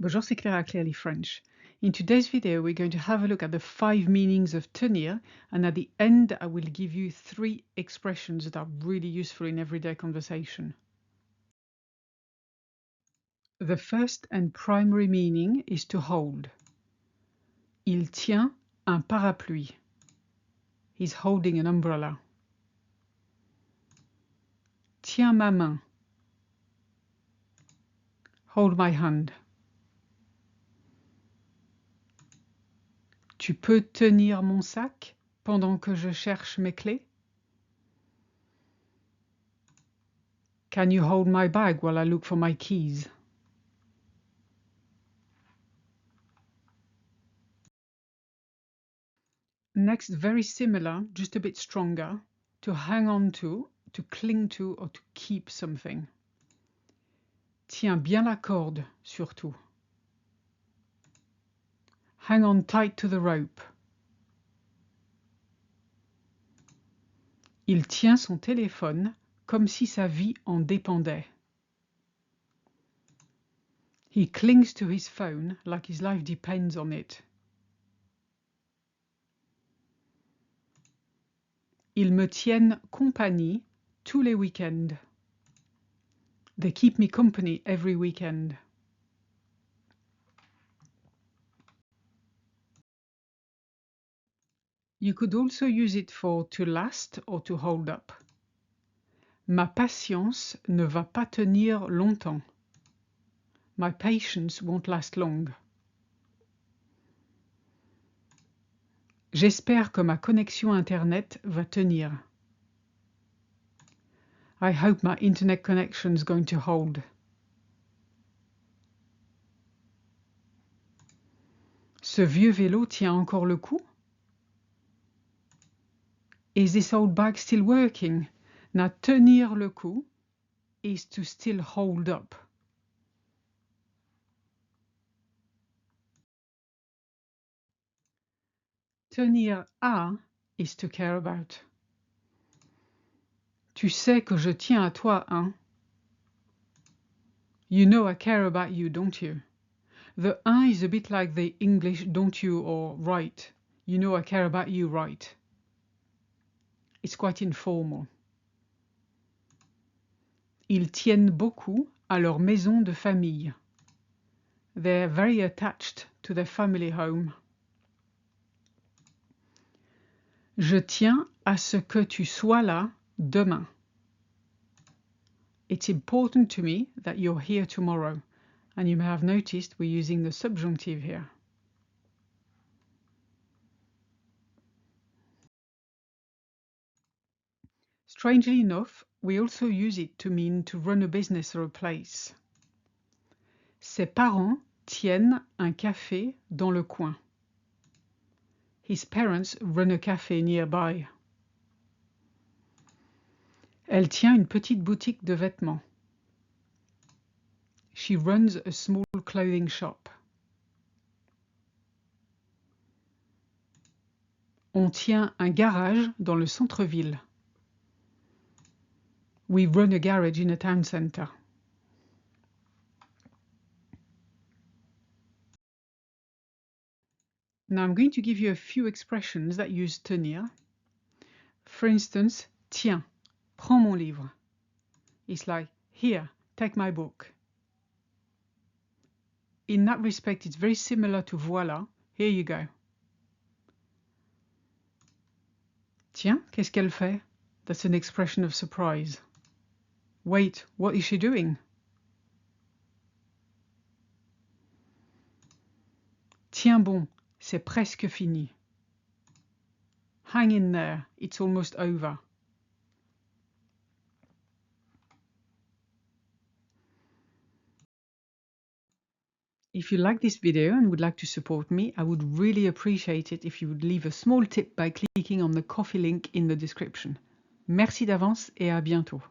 Bonjour, c'est Clara, Clearly French. In today's video, we're going to have a look at the 5 meanings of tenir, and at the end, I will give you 3 expressions that are really useful in everyday conversation. The first and primary meaning is to hold. Il tient un parapluie. He's holding an umbrella. Tiens ma main. Hold my hand. Tu peux tenir mon sac pendant que je cherche mes clés? Can you hold my bag while I look for my keys? Next, very similar, just a bit stronger, to hang on to cling to, or to keep something. Tiens bien la corde, surtout. Hang on tight to the rope. Il tient son téléphone comme si sa vie en dépendait. He clings to his phone like his life depends on it. Ils me tiennent compagnie tous les week-ends. They keep me company every weekend. You could also use it for to last or to hold up. Ma patience ne va pas tenir longtemps. My patience won't last long. J'espère que ma connexion Internet va tenir. I hope my internet connection's going to hold. Ce vieux vélo tient encore le coup? Is this old bike still working? Now, tenir le coup is to still hold up. Tenir à is to care about. Tu sais que je tiens à toi, hein? You know I care about you, don't you? The un is a bit like the English don't you or right. You know I care about you, right? It's quite informal. Ils tiennent beaucoup à leur maison de famille. They're very attached to their family home. Je tiens à ce que tu sois là demain. It's important to me that you're here tomorrow. And you may have noticed we're using the subjunctive here. Strangely enough, we also use it to mean to run a business or a place. Ses parents tiennent un café dans le coin. His parents run a café nearby. Elle tient une petite boutique de vêtements. She runs a small clothing shop. On tient un garage dans le centre-ville. We run a garage in a town centre. Now I'm going to give you a few expressions that use tenir. For instance, tiens, prends mon livre. It's like, here, take my book. In that respect, it's very similar to voilà, here you go. Tiens, qu'est-ce qu'elle fait? That's an expression of surprise. Wait, what is she doing? Tiens bon, c'est presque fini. Hang in there, it's almost over. If you like this video and would like to support me, I would really appreciate it if you would leave a small tip by clicking on the Ko-fi link in the description. Merci d'avance et à bientôt.